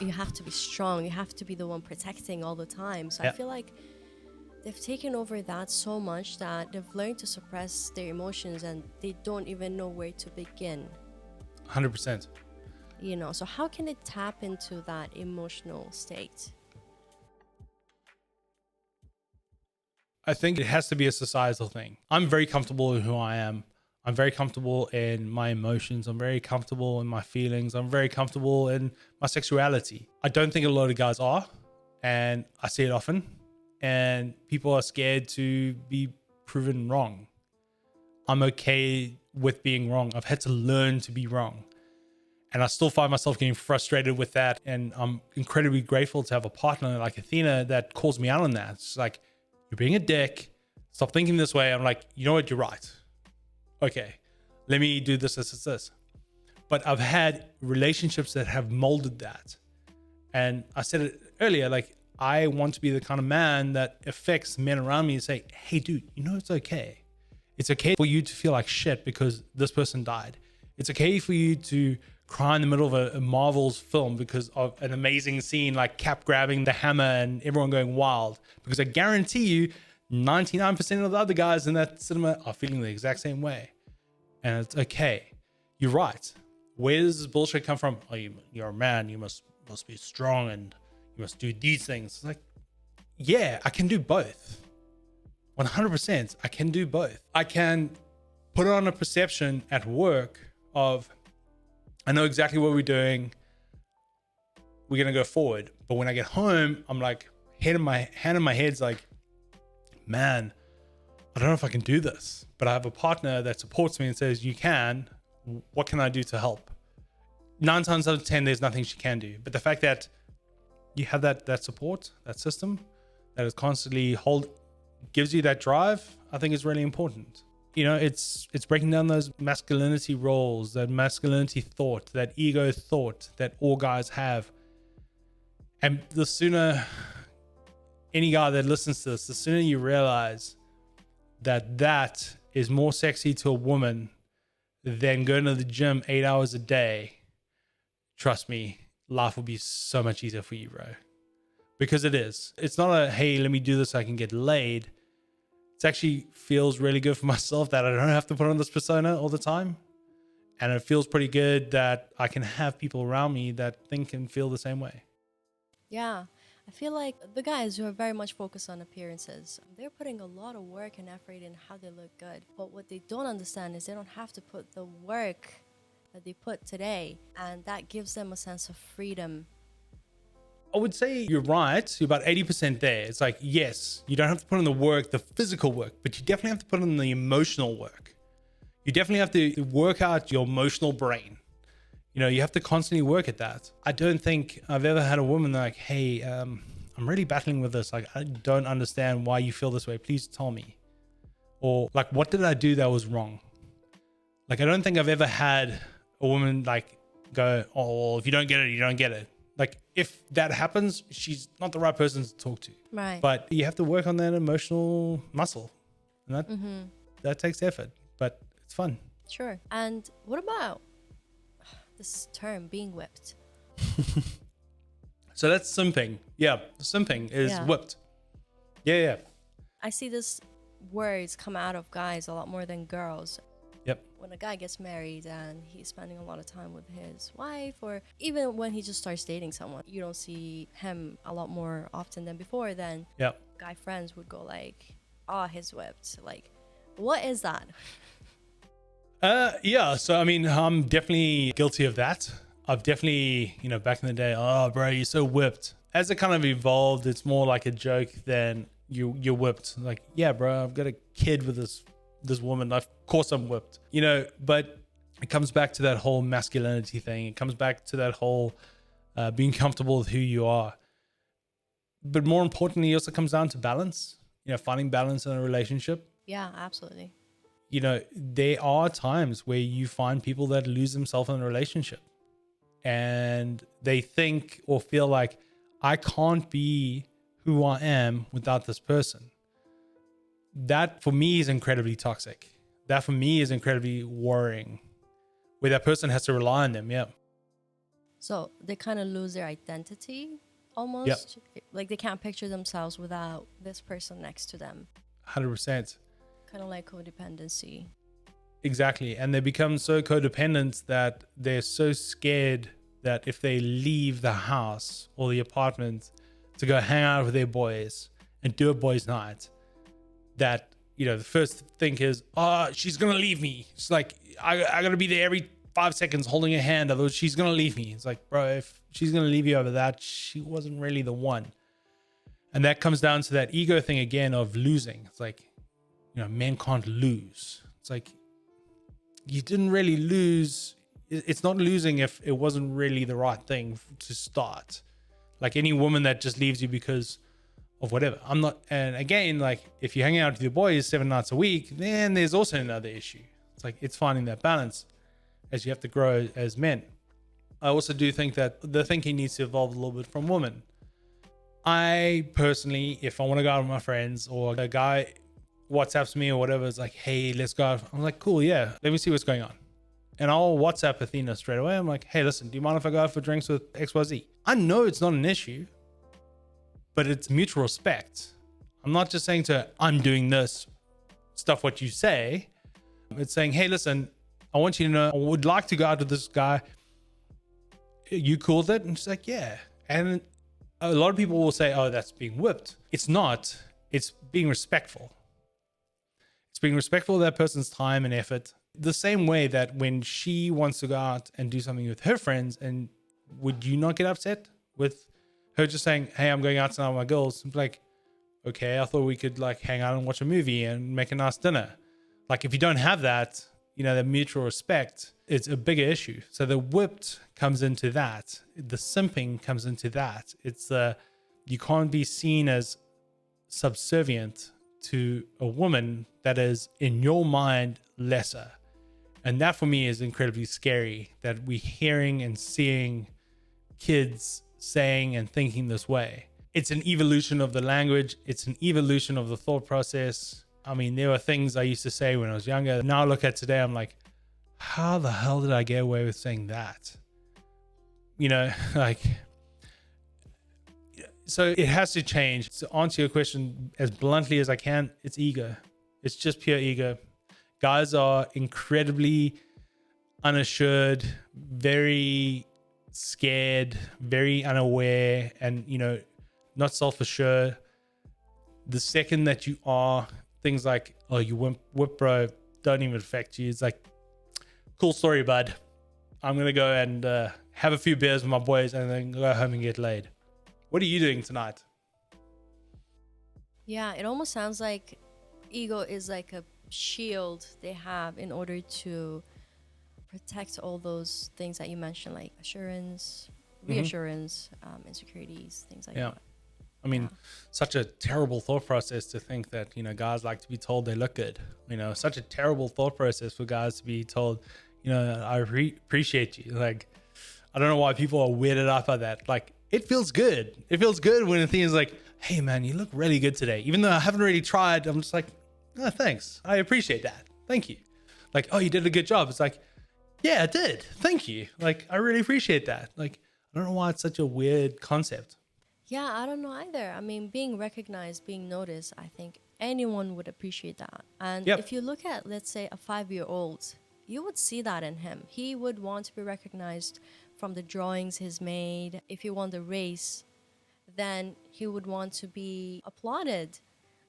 you have to be strong. You have to be the one protecting all the time. So I feel like they've taken over that so much that they've learned to suppress their emotions and they don't even know where to begin. 100%. You know, so how can it tap into that emotional state? I think it has to be a societal thing. I'm very comfortable in who I am. I'm very comfortable in my emotions. I'm very comfortable in my feelings. I'm very comfortable in my sexuality. I don't think a lot of guys are, and I see it often. And people are scared to be proven wrong. I'm okay with being wrong. I've had to learn to be wrong. And I still find myself getting frustrated with that. And I'm incredibly grateful to have a partner like Athena that calls me out on that. It's like, you're being a dick. Stop thinking this way. I'm like, you know what? You're right. Okay, let me do this. But I've had relationships that have molded that. And I said it earlier, like, I want to be the kind of man that affects men around me and say, hey, dude, you know, it's okay. It's okay for you to feel like shit because this person died. It's okay for you to cry in the middle of a Marvel's film because of an amazing scene like Cap grabbing the hammer and everyone going wild. Because I guarantee you 99% of the other guys in that cinema are feeling the exact same way. And it's okay. You're right. Where does this bullshit come from? Oh, you're a man. You must be strong and you must do these things. It's like, yeah, I can do both. 100%. I can do both. I can put on a perception at work of, I know exactly what we're doing. We're going to go forward. But when I get home, I'm like, hand in my head's like, man, I don't know if I can do this. But I have a partner that supports me and says, you can. What can I do to help? 9 times out of 10, there's nothing she can do. But the fact that you have that support, that system that is constantly gives you that drive, I think is really important. You know, it's breaking down those masculinity roles, that masculinity thought, that ego thought that all guys have. And the sooner any guy that listens to this, the sooner you realize that is more sexy to a woman than going to the gym 8 hours a day, trust me, life will be so much easier for you, bro. Because it is. It's not a, hey, let me do this so I can get laid. It actually feels really good for myself that I don't have to put on this persona all the time. And it feels pretty good that I can have people around me that think and feel the same way. Yeah. I feel like the guys who are very much focused on appearances, they're putting a lot of work and effort in how they look good. But what they don't understand is they don't have to put the work that they put today. And that gives them a sense of freedom. I would say you're right. You're about 80% there. It's like, yes, you don't have to put in the work, the physical work, but you definitely have to put in the emotional work. You definitely have to work out your emotional brain. You know, you have to constantly work at that. I don't think I've ever had a woman like, hey, I'm really battling with this. Like, I don't understand why you feel this way. Please tell me. Or like, what did I do that was wrong? Like, I don't think I've ever had a woman like go, oh, if you don't get it, you don't get it. Like, if that happens, she's not the right person to talk to. Right. But you have to work on that emotional muscle. And that takes effort, but it's fun. Sure. And what about this term, being whipped? So that's simping. Yeah, simping is whipped. Yeah. I see this words come out of guys a lot more than girls. Yep. When a guy gets married and he's spending a lot of time with his wife, or even when he just starts dating someone, you don't see him a lot more often than before. Then guy friends would go like, oh, he's whipped. Like, what is that? Yeah, so I mean, I'm definitely guilty of that. I've definitely, you know, back in the day, oh, bro, you're so whipped. As it kind of evolved, it's more like a joke than you're whipped. Like, yeah, bro, I've got a kid with this woman. Of course I'm whipped, you know. But it comes back to that whole masculinity thing. It comes back to that whole being comfortable with who you are. But more importantly, it also comes down to balance. You know, finding balance in a relationship. Yeah, absolutely. You know, there are times where you find people that lose themselves in a relationship and they think or feel like, I can't be who I am without this person. That for me is incredibly toxic. That for me is incredibly worrying, where that person has to rely on them. Yeah. So they kind of lose their identity Yep. almost. Like they can't picture themselves without this person next to them. 100%. Kind of like codependency. Exactly. And they become so codependent that they're so scared that if they leave the house or the apartment to go hang out with their boys and do a boys' night, that, the first thing is, oh, she's going to leave me. It's like, I got to be there every 5 seconds holding her hand, otherwise she's going to leave me. It's like, bro, if she's going to leave you over that, she wasn't really the one. And that comes down to that ego thing again of losing. It's like, men can't lose. It's like, you didn't really lose. It's not losing if it wasn't really the right thing to start. Like any woman that just leaves you because of whatever. I'm not, and again, like if you're hanging out with your boys 7 nights a week, then there's also another issue. It's like, it's finding that balance as you have to grow as men. I also do think that the thinking needs to evolve a little bit from women. I personally, if I want to go out with my friends or a guy WhatsApps me or whatever, it's like, hey, let's go out. I'm like, cool, yeah, let me see what's going on. And I'll WhatsApp Athena straight away. I'm like, hey, listen, do you mind if I go out for drinks with XYZ? I know it's not an issue, but it's mutual respect. I'm not just saying to her, I'm doing this, stuff what you say. It's saying, hey, listen, I want you to know I would like to go out with this guy. You cool with it? And she's like, yeah. And a lot of people will say, oh, that's being whipped. It's not. It's being respectful. It's being respectful of that person's time and effort. The same way that when she wants to go out and do something with her friends, and would you not get upset with her just saying, hey, I'm going out tonight with my girls? I'm like, okay, I thought we could like hang out and watch a movie and make a nice dinner. Like if you don't have that, the mutual respect, it's a bigger issue. So the whipped comes into that. The simping comes into that. It's you can't be seen as subservient to a woman that is in your mind lesser. And that for me is incredibly scary, that we're hearing and seeing kids saying and thinking this way. It's an evolution of the language. It's an evolution of the thought process. I mean, there were things I used to say when I was younger. Now I look at today, I'm like, how the hell did I get away with saying that? Like, so it has to change. To answer your question as bluntly as I can, it's ego. It's just pure ego. Guys are incredibly unassured, very scared, very unaware, and, not self-assured. The second that you are, things like, oh, you whip bro, don't even affect you. It's like, cool story, bud. I'm going to go and have a few beers with my boys and then go home and get laid. What are you doing tonight? Yeah, it almost sounds like ego is like a shield they have in order to protect all those things that you mentioned, like assurance, reassurance, insecurities, things like that. I mean, such a terrible thought process to think that, guys like to be told they look good. Such a terrible thought process for guys to be told, I appreciate you. Like, I don't know why people are weirded out by that. Like, it feels good. It feels good when a thing is like, hey, man, you look really good today. Even though I haven't really tried, I'm just like, oh, thanks. I appreciate that. Thank you. Like, oh, you did a good job. It's like, yeah, I did. Thank you. Like, I really appreciate that. Like, I don't know why it's such a weird concept. Yeah, I don't know either. I mean, being recognized, being noticed, I think anyone would appreciate that. And if you look at, let's say, a 5-year-old, you would see that in him. He would want to be recognized from the drawings he's made. If he won the race, then he would want to be applauded.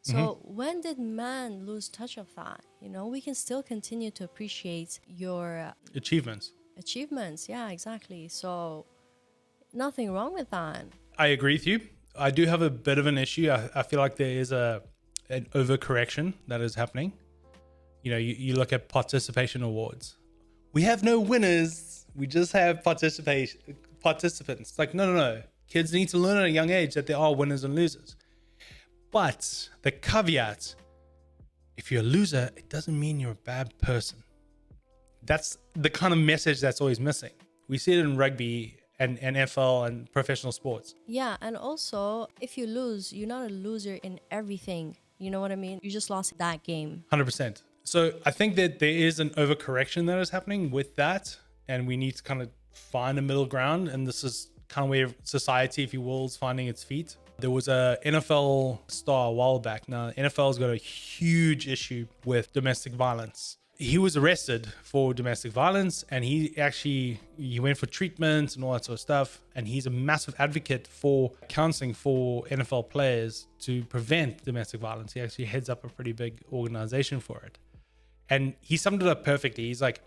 So when did man lose touch of that? We can still continue to appreciate your Achievements. Yeah, exactly. So nothing wrong with that. I agree with you. I do have a bit of an issue. I feel like there is an overcorrection that is happening. You look at participation awards. We have no winners. We just have participants. Like, no. Kids need to learn at a young age that there are winners and losers. But the caveat, if you're a loser, it doesn't mean you're a bad person. That's the kind of message that's always missing. We see it in rugby and NFL and professional sports. Yeah, and also, if you lose, you're not a loser in everything. You know what I mean? You just lost that game. 100%. So I think that there is an overcorrection that is happening with that, and we need to kind of find a middle ground. And this is kind of where society, if you will, is finding its feet. There was a NFL star a while back. Now, NFL's got a huge issue with domestic violence. He was arrested for domestic violence, and he went for treatment and all that sort of stuff. And he's a massive advocate for counseling for NFL players to prevent domestic violence. He actually heads up a pretty big organization for it. And he summed it up perfectly. He's like,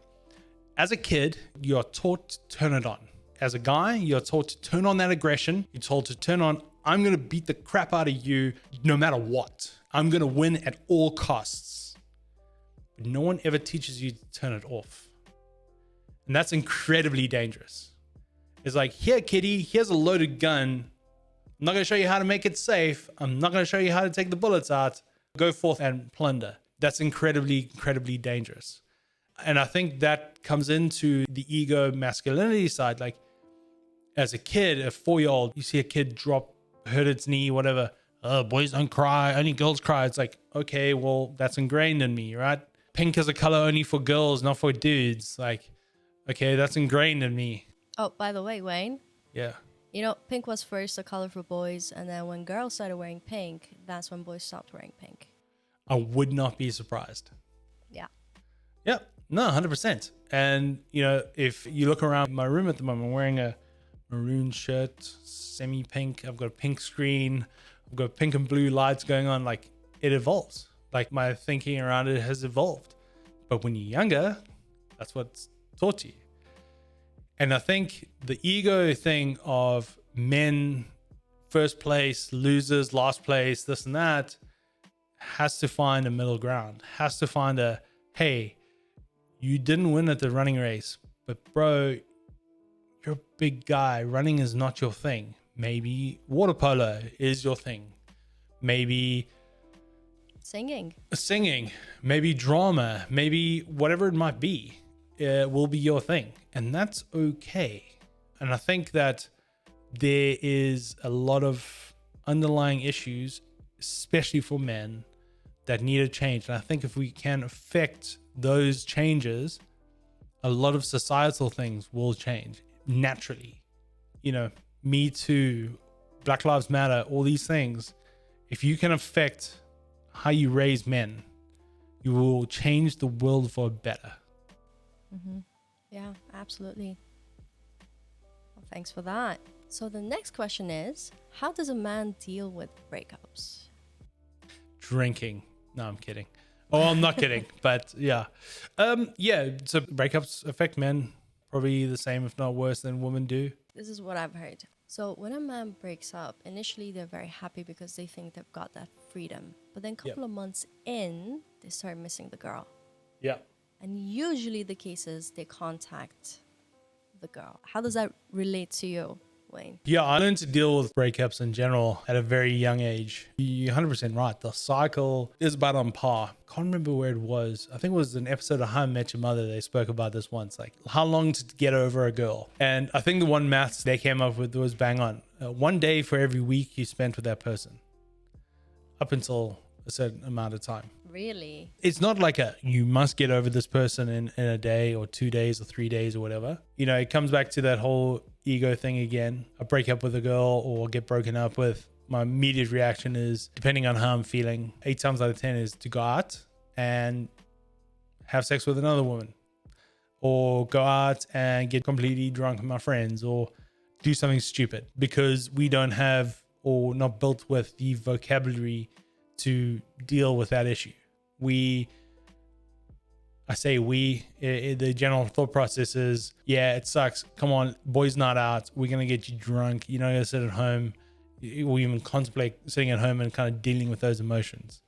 as a kid, you're taught to turn it on. As a guy, you're taught to turn on that aggression. You're told to turn on, I'm going to beat the crap out of you no matter what. I'm going to win at all costs. But no one ever teaches you to turn it off. And that's incredibly dangerous. It's like, here, kitty, here's a loaded gun. I'm not going to show you how to make it safe. I'm not going to show you how to take the bullets out. Go forth and plunder. That's incredibly, incredibly dangerous. And I think that comes into the ego masculinity side. Like, as a kid, a 4-year-old, you see a kid hurt its knee, whatever. Oh, boys don't cry, only girls cry. It's like, okay, well, that's ingrained in me, right? Pink is a color only for girls, not for dudes. Like, okay, that's ingrained in me. Oh, by the way, Wayne. Yeah. You know, pink was first a color for boys, and then when girls started wearing pink, that's when boys stopped wearing pink. I would not be surprised. Yeah. Yep. No, 100%. And, if you look around my room at the moment, I'm wearing a maroon shirt, semi-pink. I've got a pink screen. I've got pink and blue lights going on. Like, it evolves. Like, my thinking around it has evolved. But when you're younger, that's what's taught to you. And I think the ego thing of men, first place, losers, last place, this and that, has to find a middle ground. Has to find hey, you didn't win at the running race, but bro, you're a big guy. Running is not your thing. Maybe water polo is your thing. Maybe singing, maybe drama, maybe whatever it might be, will be your thing. And that's okay. And I think that there is a lot of underlying issues, especially for men, that need a change. And I think if we can affect those changes, a lot of societal things will change naturally. Me Too, Black Lives Matter, all these things. If you can affect how you raise men, you will change the world for better. Mm-hmm. Yeah, absolutely. Well, thanks for that. So the next question is, how does a man deal with breakups? Drinking. No, I'm kidding. Oh, I'm not kidding. But yeah. So breakups affect men probably the same, if not worse, than women do. This is what I've heard. So when a man breaks up, initially they're very happy because they think they've got that freedom. But then a couple of months in, they start missing the girl. Yeah. And usually the case is they contact the girl. How does that relate to you, Wayne? Yeah, I learned to deal with breakups in general at a very young age. You're 100% right. The cycle is about on par. Can't remember where it was. I think it was an episode of How I Met Your Mother. They spoke about this once, like how long to get over a girl. And I think the one maths they came up with was bang on. 1 day for every week you spent with that person, up until a certain amount of time. Really? It's not like you must get over this person in a day or 2 days or 3 days or whatever. It comes back to that whole ego thing again. I break up with a girl or get broken up with. My immediate reaction is, depending on how I'm feeling, 8 times out of 10 is to go out and have sex with another woman, or go out and get completely drunk with my friends, or do something stupid, because we don't have, or not built with, the vocabulary to deal with that issue. The general thought process is, yeah, it sucks. Come on, boys' night out. We're going to get you drunk. You're not going to sit at home or even contemplate sitting at home and kind of dealing with those emotions.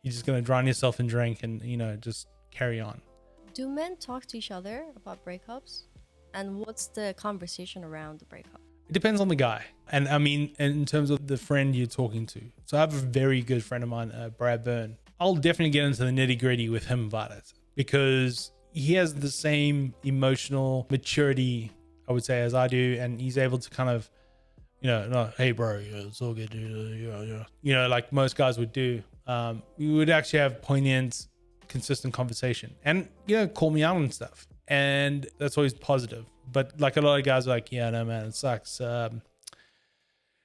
You're just going to drown yourself in drink and, just carry on. Do men talk to each other about breakups? And what's the conversation around the breakup? It depends on the guy. And I mean, in terms of the friend you're talking to. So I have a very good friend of mine, Brad Byrne. I'll definitely get into the nitty gritty with him about it, because he has the same emotional maturity, I would say, as I do. And he's able to kind of, no, hey bro, yeah, it's all good, dude. Yeah. Like most guys would do. We would actually have poignant, consistent conversation and, call me out on stuff. And that's always positive. But like a lot of guys are like, yeah, no, man, it sucks.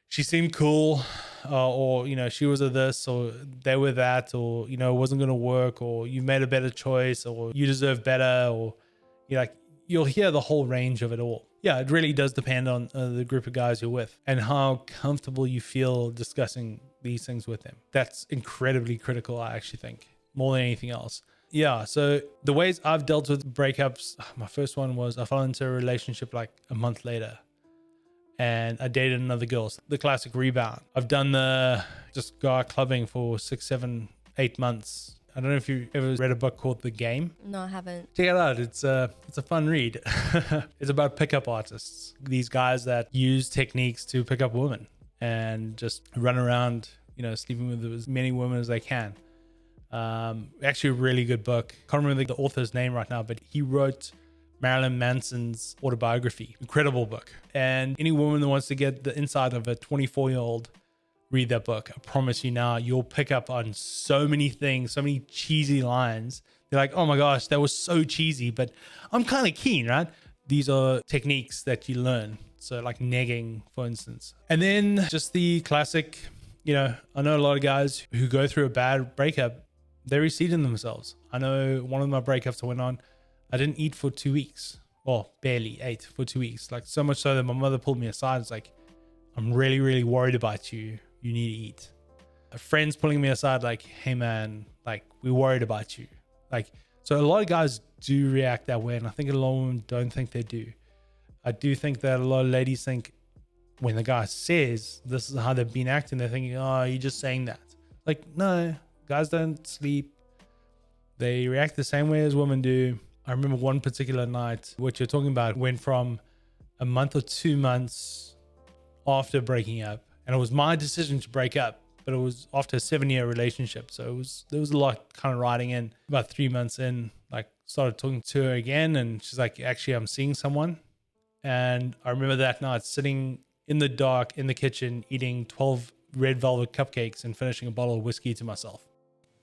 She seemed cool, or she was a this, or they were that, or it wasn't going to work, or you made a better choice, or you deserve better, or you'll hear the whole range of it all. Yeah, it really does depend on the group of guys you're with and how comfortable you feel discussing these things with them. That's incredibly critical, I actually think, more than anything else. Yeah, so the ways I've dealt with breakups, my first one was I fell into a relationship like a month later and I dated another girl. The classic rebound. I've done the just go out clubbing for 6, 7, 8 months. I don't know if you ever read a book called The Game. No, I haven't. Check it out. It's a fun read. It's about pickup artists. These guys that use techniques to pick up women and just run around, sleeping with as many women as they can. Actually a really good book. Can't remember the author's name right now, but he wrote Marilyn Manson's autobiography. Incredible book. And any woman that wants to get the inside of a 24-year-old, read that book. I promise you now, you'll pick up on so many things, so many cheesy lines. They're like, oh my gosh, that was so cheesy, but I'm kind of keen, right? These are techniques that you learn. So like negging, for instance. And then just the classic, I know a lot of guys who go through a bad breakup, they recede in themselves. I know one of my breakups I went on, I didn't eat for 2 weeks. Well, barely ate for 2 weeks. Like so much so that my mother pulled me aside. It's like, I'm really, really worried about you. You need to eat. A friend's pulling me aside like, hey man, like we're worried about you. Like, so a lot of guys do react that way. And I think a lot of women don't think they do. I do think that a lot of ladies think when the guy says this is how they've been acting, they're thinking, oh, you're just saying that. Like, no, guys don't sleep. They react the same way as women do. I remember one particular night, what you're talking about, went from a month or 2 months after breaking up. And it was my decision to break up, but it was after a 7-year relationship. So there was a lot kind of riding in. About 3 months in, like started talking to her again. And she's like, actually, I'm seeing someone. And I remember that night sitting in the dark in the kitchen, eating 12 red velvet cupcakes and finishing a bottle of whiskey to myself.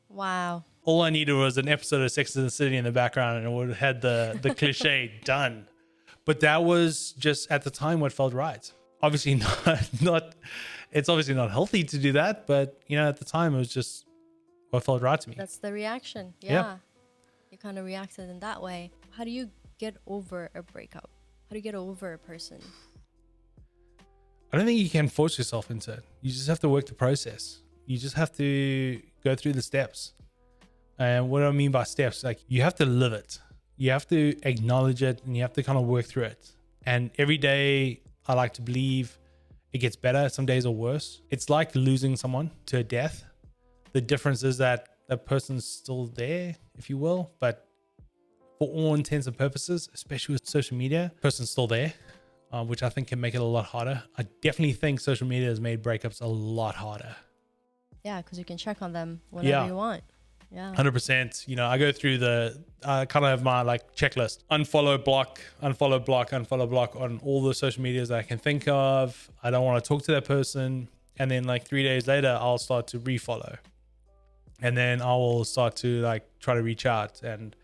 Wow. All I needed was an episode of Sex and the City in the background and it would have had the cliche done. But that was just at the time what felt right. Obviously not it's obviously not healthy to do that, but at the time it was just what felt right to me. That's the reaction. Yeah. You kind of reacted in that way. How do you get over a breakup? How do you get over a person? I don't think you can force yourself into it. You just have to work the process. You just have to go through the steps. And what I mean by steps, like you have to live it. You have to acknowledge it and you have to kind of work through it. And every day I like to believe it gets better. Some days are worse. It's like losing someone to a death. The difference is that that person's still there, if you will, but for all intents and purposes, especially with social media, the person's still there, which I think can make it a lot harder. I definitely think social media has made breakups a lot harder. Yeah, because you can check on them whenever you want. Yeah, 100%. I go through I kind of have my like checklist: unfollow, block, unfollow, block, unfollow, block on all the social medias that I can think of. I don't want to talk to that person, and then like 3 days later, I'll start to refollow, and then I will start to like try to reach out and,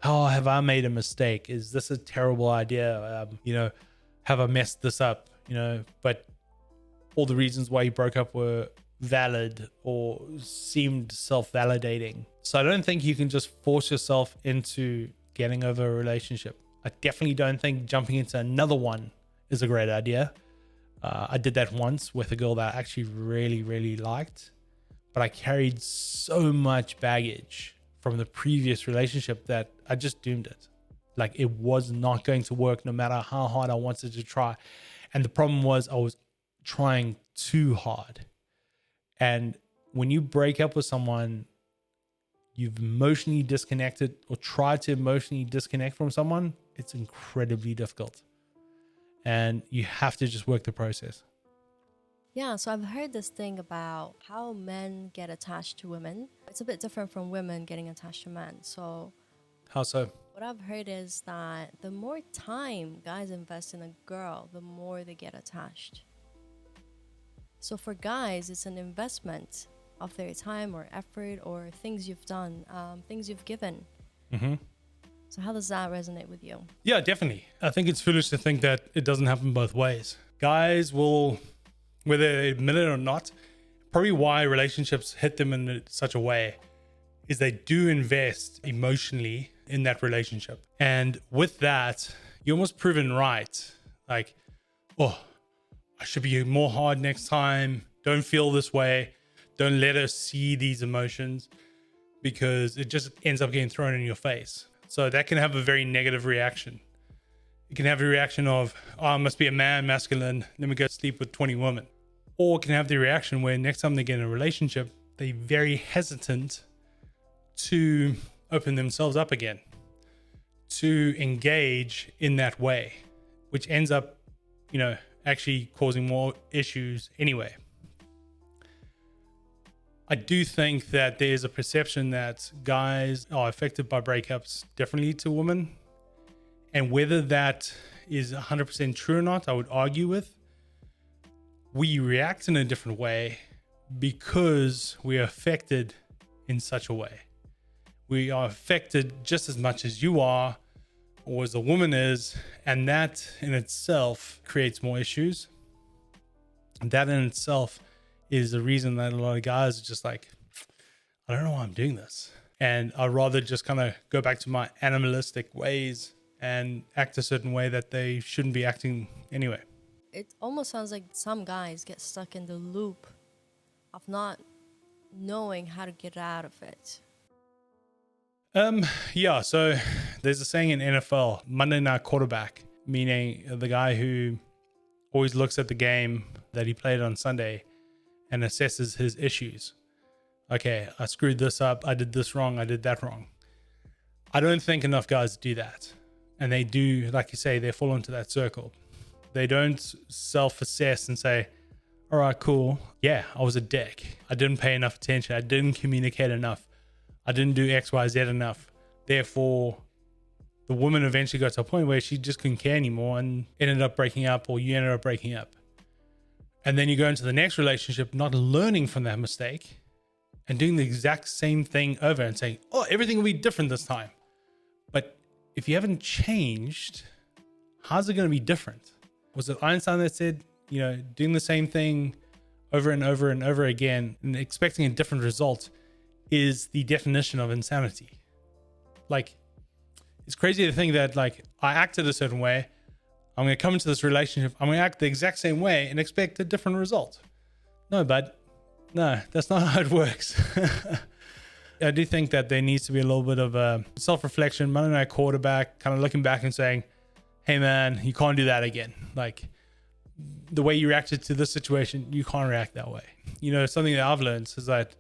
oh, have I made a mistake? Is this a terrible idea? Have I messed this up? But all the reasons why you broke up were valid or seemed self-validating. So I don't think you can just force yourself into getting over a relationship. I definitely don't think jumping into another one is a great idea. I did that once with a girl that I actually really, really liked, but I carried so much baggage from the previous relationship that I just doomed it. Like it was not going to work no matter how hard I wanted to try. And the problem was I was trying too hard. And when you break up with someone, you've emotionally disconnected or tried to emotionally disconnect from someone, it's incredibly difficult. And you have to just work the process. Yeah, so I've heard this thing about how men get attached to women. It's a bit different from women getting attached to men. So How so? what I've heard is that the more time guys invest in a girl, the more they get attached. So for guys, it's an investment of their time or effort or things you've done, things you've given. Mm-hmm. So how does that resonate with you? Yeah, definitely. I think it's foolish to think that it doesn't happen both ways. Guys will, whether they admit it or not, probably why relationships hit them in such a way is they do invest emotionally in that relationship. And with that, you're almost proven right. Like, oh, I should be more hard next time. Don't feel this way. Don't let us see these emotions, because it just ends up getting thrown in your face. So that can have a very negative reaction. It can have a reaction of, oh, I must be a man, masculine. Let me go sleep with 20 women. Or it can have the reaction where next time they get in a relationship, they're very hesitant to open themselves up again, to engage in that way, which ends up, actually causing more issues anyway. I do think that there's a perception that guys are affected by breakups differently to women. And whether that is 100% true or not, I would argue with. We react in a different way because we are affected in such a way. We are affected just as much as you are or as a woman is. And that in itself creates more issues. And that in itself is the reason that a lot of guys are just like, I don't know why I'm doing this. And I'd rather just kind of go back to my animalistic ways and act a certain way that they shouldn't be acting anyway. It almost sounds like some guys get stuck in the loop of not knowing how to get out of it. Yeah, so there's a saying in NFL, Monday night quarterback, meaning the guy who always looks at the game that he played on Sunday and assesses his issues. Okay, I screwed this up. I did this wrong. I did that wrong. I don't think enough guys do that. And they do, like you say, they fall into that circle. They don't self-assess and say, all right, cool. Yeah, I was a dick. I didn't pay enough attention. I didn't communicate enough. I didn't do X, Y, Z enough. Therefore, the woman eventually got to a point where she just couldn't care anymore and ended up breaking up, or you ended up breaking up. And then you go into the next relationship not learning from that mistake and doing the exact same thing over and saying, oh, everything will be different this time. But if you haven't changed, how's it going to be different? Was it Einstein that said, doing the same thing over and over and over again and expecting a different result is the definition of insanity? Like, it's crazy to think that, like, I acted a certain way. I'm going to come into this relationship. I'm going to act the exact same way and expect a different result. No, bud. No, that's not how it works. I do think that there needs to be a little bit of a self-reflection, Monday night quarterback, kind of looking back and saying, hey, man, you can't do that again. Like, the way you reacted to this situation, you can't react that way. Something that I've learned is that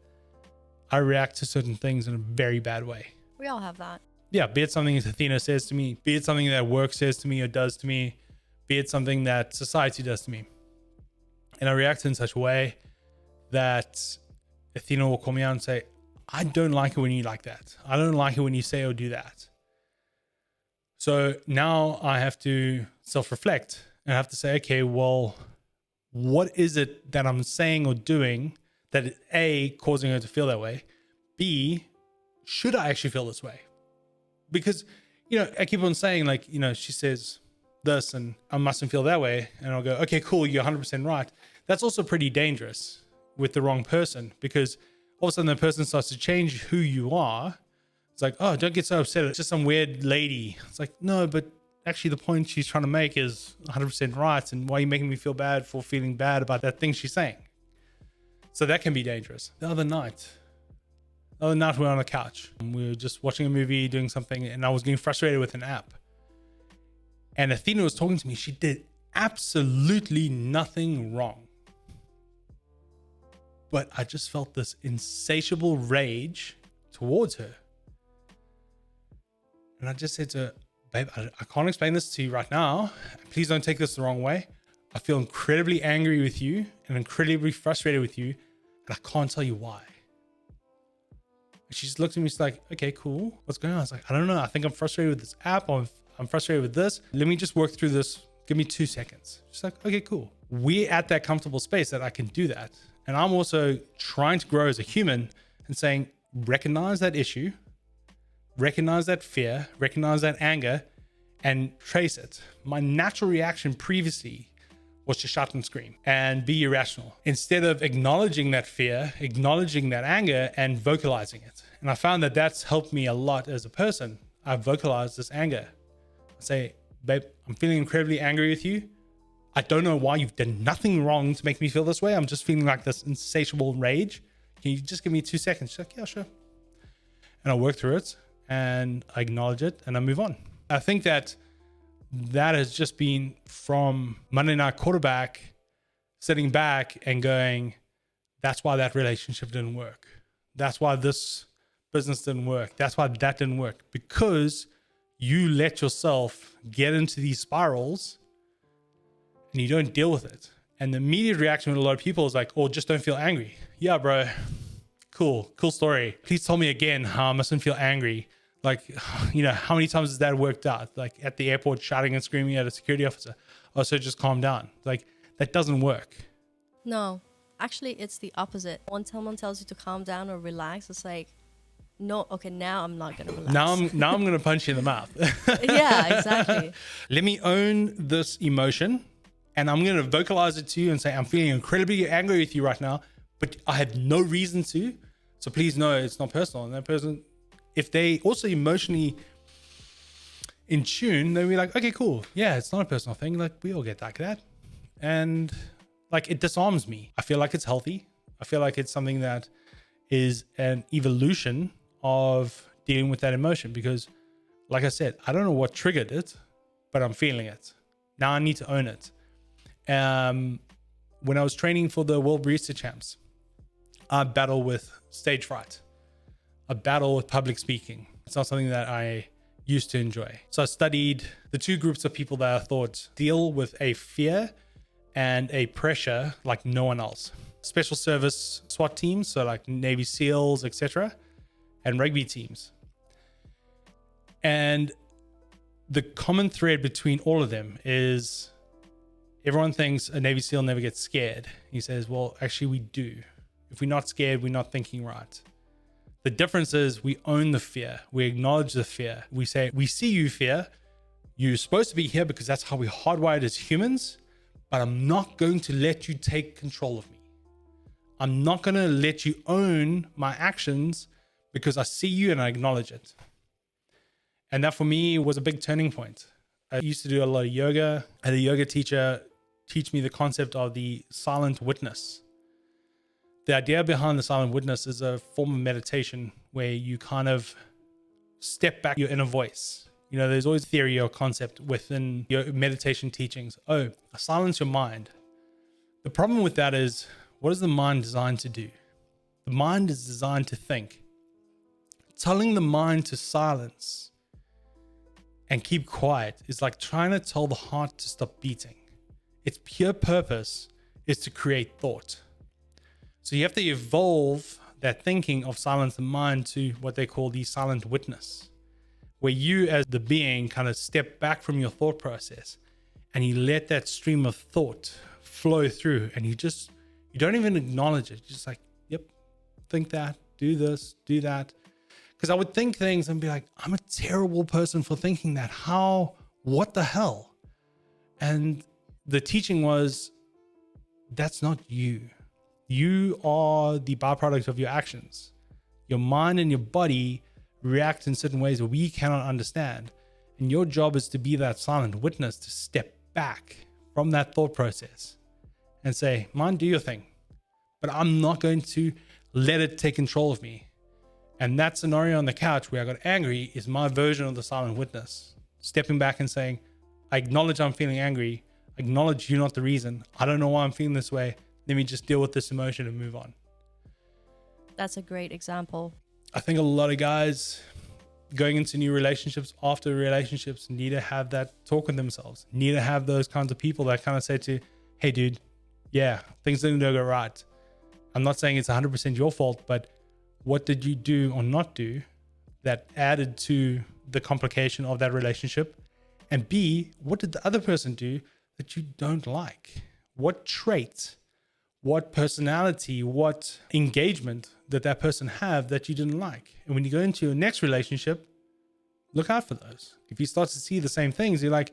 I react to certain things in a very bad way. We all have that. Yeah, be it something that Athena says to me, be it something that work says to me or does to me, be it something that society does to me. And I react in such a way that Athena will call me out and say, I don't like it when you like that. I don't like it when you say or do that. So now I have to self-reflect and I have to say, okay, well, what is it that I'm saying or doing that is A, causing her to feel that way? B, should I actually feel this way? Because, I keep on saying, like, she says this and I mustn't feel that way. And I'll go, okay, cool, you're 100% right. That's also pretty dangerous with the wrong person, because all of a sudden the person starts to change who you are. It's like, oh, don't get so upset. It's just some weird lady. It's like, no, but actually the point she's trying to make is 100% right. And why are you making me feel bad for feeling bad about that thing she's saying? So that can be dangerous. The other night we were on the couch. We were just watching a movie, doing something, and I was getting frustrated with an app. And Athena was talking to me. She did absolutely nothing wrong. But I just felt this insatiable rage towards her. And I just said to her, babe, I can't explain this to you right now. Please don't take this the wrong way. I feel incredibly angry with you and incredibly frustrated with you. And I can't tell you why. And she just looked at me. She's like, okay, cool. What's going on? I was like, I don't know. I think I'm frustrated with this app. I'm frustrated with this. Let me just work through this. Give me 2 seconds. She's like, okay, cool. We're at that comfortable space that I can do that. And I'm also trying to grow as a human and saying, recognize that issue, recognize that fear, recognize that anger, and trace it. My natural reaction previously was to shout and scream and be irrational instead of acknowledging that fear, acknowledging that anger, and vocalizing it. And I found that that's helped me a lot as a person. I vocalize this anger. I say, babe, I'm feeling incredibly angry with you. I don't know why. You've done nothing wrong to make me feel this way. I'm just feeling like this insatiable rage. Can you just give me 2 seconds? She's like, yeah, sure. And I work through it and I acknowledge it and I move on. I think that has just been from Monday Night Quarterback, sitting back and going, that's why that relationship didn't work. That's why this business didn't work. That's why that didn't work. Because you let yourself get into these spirals and you don't deal with it. And the immediate reaction with a lot of people is like, oh, just don't feel angry. Yeah, bro. Cool story. Please tell me again how I mustn't feel angry. Like, how many times has that worked out? Like at the airport, shouting and screaming at a security officer. Oh, so just calm down. Like, that doesn't work. No, actually, it's the opposite. When someone tells you to calm down or relax, it's like, no, okay, now I'm not going to relax. Now I'm going to punch you in the mouth. Yeah, exactly. Let me own this emotion and I'm going to vocalize it to you and say, I'm feeling incredibly angry with you right now, but I have no reason to. So please know it's not personal. And that person, if they also emotionally in tune, they'll be like, okay, cool. Yeah, it's not a personal thing. Like, we all get like that. And like, it disarms me. I feel like it's healthy. I feel like it's something that is an evolution of dealing with that emotion, because like I said, I don't know what triggered it, but I'm feeling it. Now I need to own it. When I was training for the World Barista Champs, I battle with stage fright. I battle with public speaking. It's not something that I used to enjoy. So I studied the two groups of people that I thought deal with a fear and a pressure like no one else. Special service SWAT teams, so like Navy SEALs, etc., and rugby teams. And the common thread between all of them is everyone thinks a Navy SEAL never gets scared. He says, well, actually we do. If we're not scared, we're not thinking right. The difference is we own the fear. We acknowledge the fear. We say, we see you, fear. You're supposed to be here because that's how we're hardwired as humans, but I'm not going to let you take control of me. I'm not going to let you own my actions because I see you and I acknowledge it. And that for me was a big turning point. I used to do a lot of yoga. I had a yoga teacher teach me the concept of the silent witness. The idea behind the silent witness is a form of meditation where you kind of step back your inner voice. There's always theory or concept within your meditation teachings. Oh, silence your mind. The problem with that is, what is the mind designed to do? The mind is designed to think. Telling the mind to silence and keep quiet is like trying to tell the heart to stop beating. Its pure purpose is to create thought. So you have to evolve that thinking of silence the mind to what they call the silent witness, where you as the being kind of step back from your thought process and you let that stream of thought flow through, and you don't even acknowledge it. You're just like, yep, think that, do this, do that. Because I would think things and be like, I'm a terrible person for thinking that. How? What the hell? And the teaching was, that's not you. You are the byproduct of your actions. Your mind and your body react in certain ways that we cannot understand. And your job is to be that silent witness, to step back from that thought process and say, mind, do your thing. But I'm not going to let it take control of me. And that scenario on the couch where I got angry is my version of the silent witness. Stepping back and saying, I acknowledge I'm feeling angry. I acknowledge you're not the reason. I don't know why I'm feeling this way. Let me just deal with this emotion and move on. That's a great example. I think a lot of guys going into new relationships, after relationships, need to have that talk with themselves. Need to have those kinds of people that kind of say to, hey, dude, yeah, things didn't go right. I'm not saying it's 100% your fault, but what did you do or not do that added to the complication of that relationship? And B, what did the other person do that you don't like? What trait, what personality, what engagement did that person have that you didn't like? And when you go into your next relationship, look out for those. If you start to see the same things, you're like,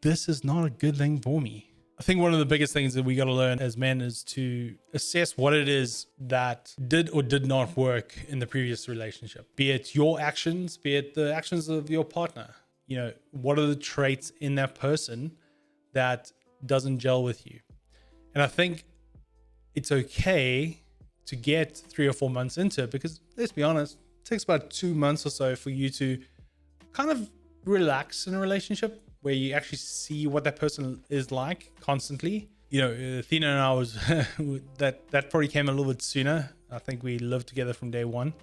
this is not a good thing for me. I think one of the biggest things that we got to learn as men is to assess what it is that did or did not work in the previous relationship, be it your actions, be it the actions of your partner. You know, what are the traits in that person that doesn't gel with you? And I think it's okay to get 3 or 4 months into it, because let's be honest, it takes about 2 months or so for you to kind of relax in a relationship where you actually see what that person is like constantly. You know, Athena and I was that probably came a little bit sooner. I think we lived together from day one.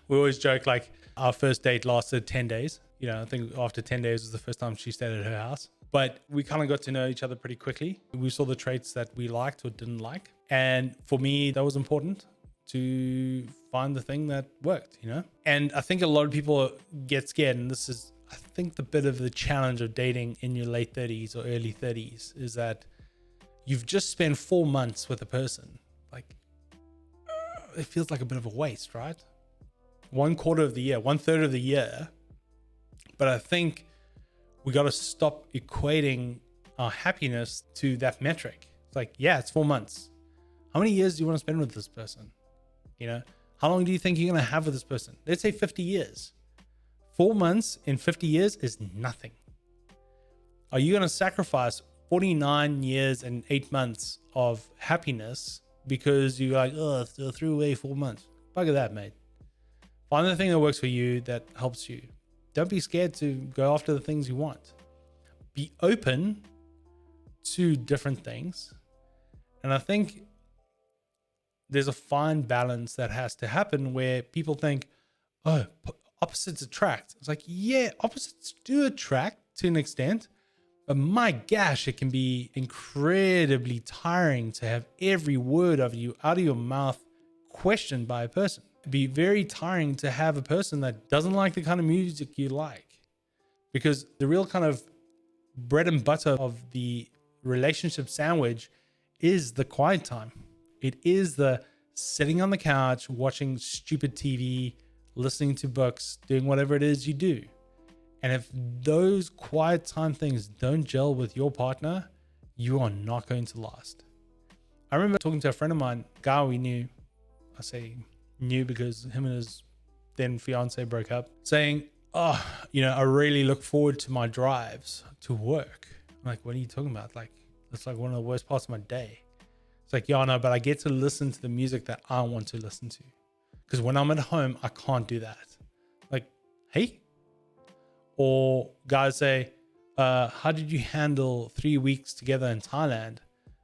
We always joke like our first date lasted 10 days. You know, I think after 10 days was the first time she stayed at her house. But we kind of got to know each other pretty quickly. We saw the traits that we liked or didn't like. And for me, that was important to find the thing that worked, you know? And I think a lot of people get scared. And this is, I think, the bit of the challenge of dating in your late 30s or early 30s is that you've just spent 4 months with a person. Like, it feels like a bit of a waste, right? 1/4 of the year, 1/3 of the year. But I think we got to stop equating our happiness to that metric. It's like, yeah, it's 4 months. How many years do you want to spend with this person? You know, how long do you think you're going to have with this person? Let's say 50 years. 4 months in 50 years is nothing. Are you going to sacrifice 49 years and 8 months of happiness because you're like, oh, I threw away 4 months? Bugger that, mate. Find the thing that works for you, that helps you. Don't be scared to go after the things you want. Be open to different things. And I think there's a fine balance that has to happen where people think, oh, opposites attract. It's like, yeah, opposites do attract to an extent, but my gosh, it can be incredibly tiring to have every word of you out of your mouth questioned by a person. It'd be very tiring to have a person that doesn't like the kind of music you like, because the real kind of bread and butter of the relationship sandwich is the quiet time. It is the sitting on the couch, watching stupid TV, listening to books, doing whatever it is you do. And if those quiet time things don't gel with your partner, you are not going to last. I remember talking to a friend of mine, a guy we knew. I say knew because him and his then fiance broke up, saying, oh, you know, I really look forward to my drives to work. I'm like, what are you talking about? Like, it's like one of the worst parts of my day. It's like, yeah, I know, but I get to listen to the music that I want to listen to. Because when I'm at home, I can't do that. Like, hey? Or guys say, how did you handle 3 weeks together in Thailand?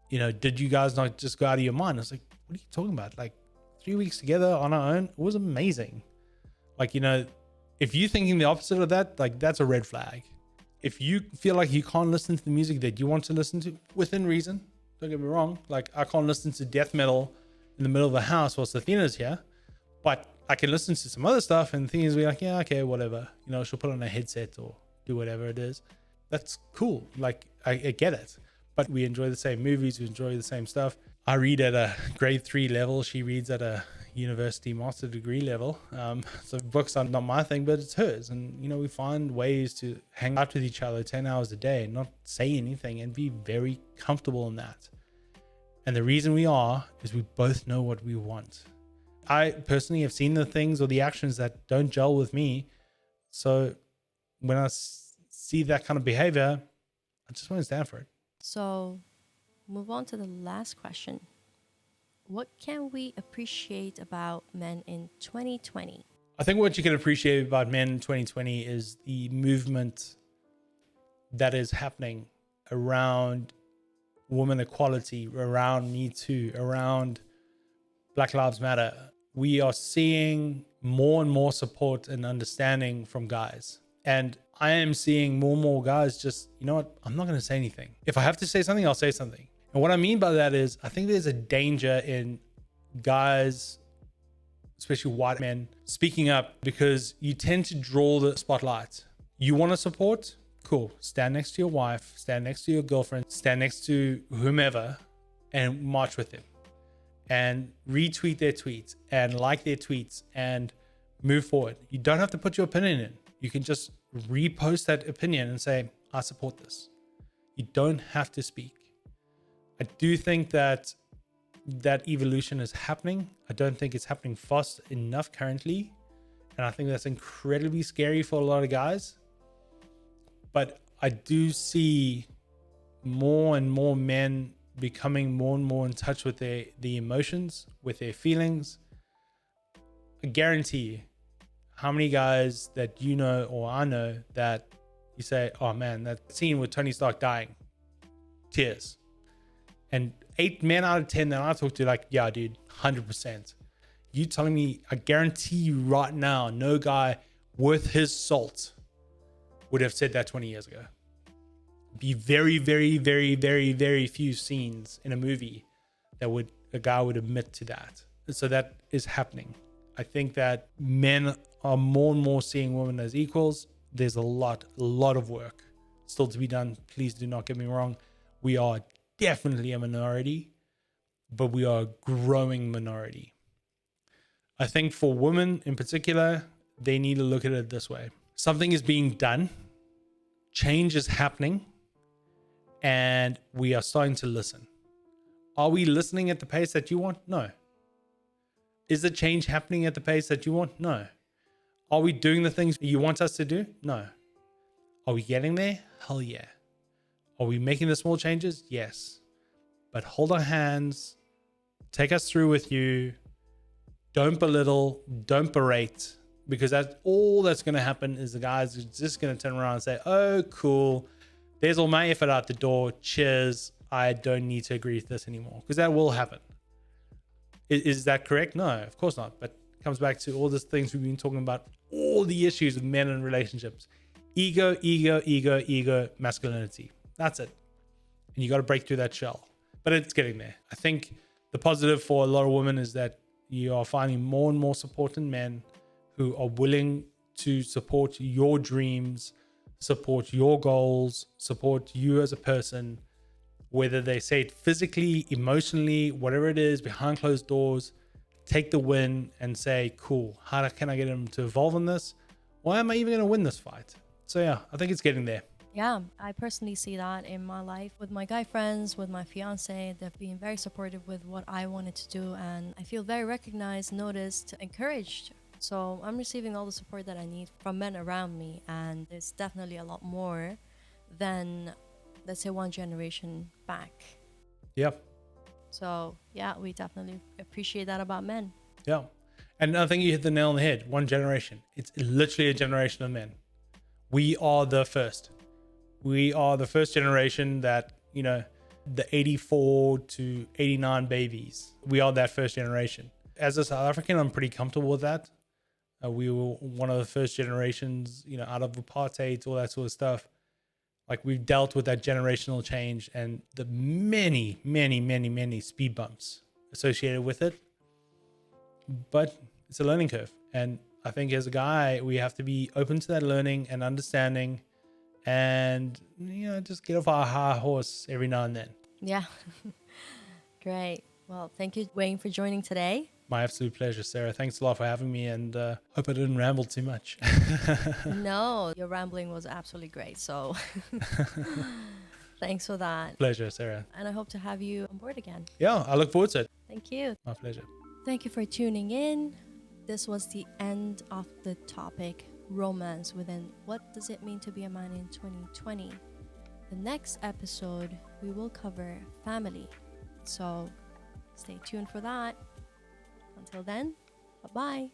You know, did you guys not just go out of your mind? I was like, what are you talking about? Like, 3 weeks together on our own, it was amazing. Like, you know, if you're thinking the opposite of that, like, that's a red flag. If you feel like you can't listen to the music that you want to listen to within reason, don't get me wrong. Like, I can't listen to death metal in the middle of the house whilst Athena's here, but I can listen to some other stuff and things be like, yeah, okay, whatever. You know, she'll put on a headset or do whatever it is. That's cool. Like, I get it. But we enjoy the same movies. We enjoy the same stuff. I read at a grade 3 level. She reads at a university master degree level. So books are not my thing, but it's hers. And, you know, we find ways to hang out with each other 10 hours a day and not say anything and be very comfortable in that. And the reason we are is we both know what we want. I personally have seen the things or the actions that don't gel with me. So when I see that kind of behavior, I just want to stand for it. So move on to the last question. What can we appreciate about men in 2020? I think what you can appreciate about men in 2020 is the movement that is happening around women equality, around Me Too, around Black Lives Matter. We are seeing more and more support and understanding from guys. And I am seeing more and more guys just, you know what, I'm not going to say anything. If I have to say something, I'll say something. And what I mean by that is I think there's a danger in guys, especially white men, speaking up, because you tend to draw the spotlight. You want to support? Cool. Stand next to your wife, stand next to your girlfriend, stand next to whomever and march with them and retweet their tweets and like their tweets and move forward. You don't have to put your opinion in. You can just repost that opinion and say, I support this. You don't have to speak. I do think that evolution is happening. I don't think it's happening fast enough currently. And I think that's incredibly scary for a lot of guys. But I do see more and more men becoming more and more in touch with the emotions, with their feelings. I guarantee you, how many guys that you know or I know that you say, oh man, that scene with Tony Stark dying, tears. And 8 men out of 10 that I talk to, like, yeah, dude, 100%. You telling me, I guarantee you right now, no guy worth his salt would have said that 20 years ago. Be very, very, very, very, very few scenes in a movie that a guy would admit to that. So that is happening. I think that men are more and more seeing women as equals. There's a lot of work still to be done. Please do not get me wrong. We are definitely a minority, but we are a growing minority. I think for women in particular, they need to look at it this way. Something is being done. Change is happening. And we are starting to listen. Are we listening at the pace that you want? No. Is the change happening at the pace that you want? No. Are we doing the things you want us to do? No. Are we getting there? Hell yeah. Are we making the small changes? Yes. But hold our hands. Take us through with you. Don't belittle. Don't berate. Because that's all that's going to happen is the guys are just going to turn around and say, oh, cool. There's all my effort out the door. Cheers. I don't need to agree with this anymore. Because that will happen. Is that correct? No, of course not. But it comes back to all these things we've been talking about. All the issues with men and relationships. Ego, masculinity. That's it. And you got to break through that shell. But it's getting there. I think the positive for a lot of women is that you are finding more and more supported men who are willing to support your dreams, support your goals, support you as a person, whether they say it physically, emotionally, whatever it is, behind closed doors. Take the win and say, cool, how can I get them to evolve in this? Why am I even going to win this fight? So yeah, I think it's getting there. Yeah, I personally see that in my life with my guy friends, with my fiance. They've been very supportive with what I wanted to do, and I feel very recognized, noticed, encouraged. So I'm receiving all the support that I need from men around me, and it's definitely a lot more than, let's say, one generation back. Yep. So yeah, we definitely appreciate that about men. Yeah. And I think you hit the nail on the head. One generation. It's literally a generation of men. We are the first. We are the first generation that, the 84 to 89 babies. We are that first generation. As a South African, I'm pretty comfortable with that. We were one of the first generations, out of apartheid, all that sort of stuff. Like, we've dealt with that generational change and the many, many, many, many speed bumps associated with it. But it's a learning curve. And I think as a guy, we have to be open to that learning and understanding and, just get off our high horse every now and then. Yeah. Great. Well, thank you, Wayne, for joining today. My absolute pleasure, Sarah. Thanks a lot for having me, and hope I didn't ramble too much. No, your rambling was absolutely great. So thanks for that. Pleasure, Sarah. And I hope to have you on board again. Yeah, I look forward to it. Thank you. My pleasure. Thank you for tuning in. This was the end of the topic, romance within What Does It Mean to Be a Man in 2020. The next episode, we will cover family. So stay tuned for that. Until then, bye-bye.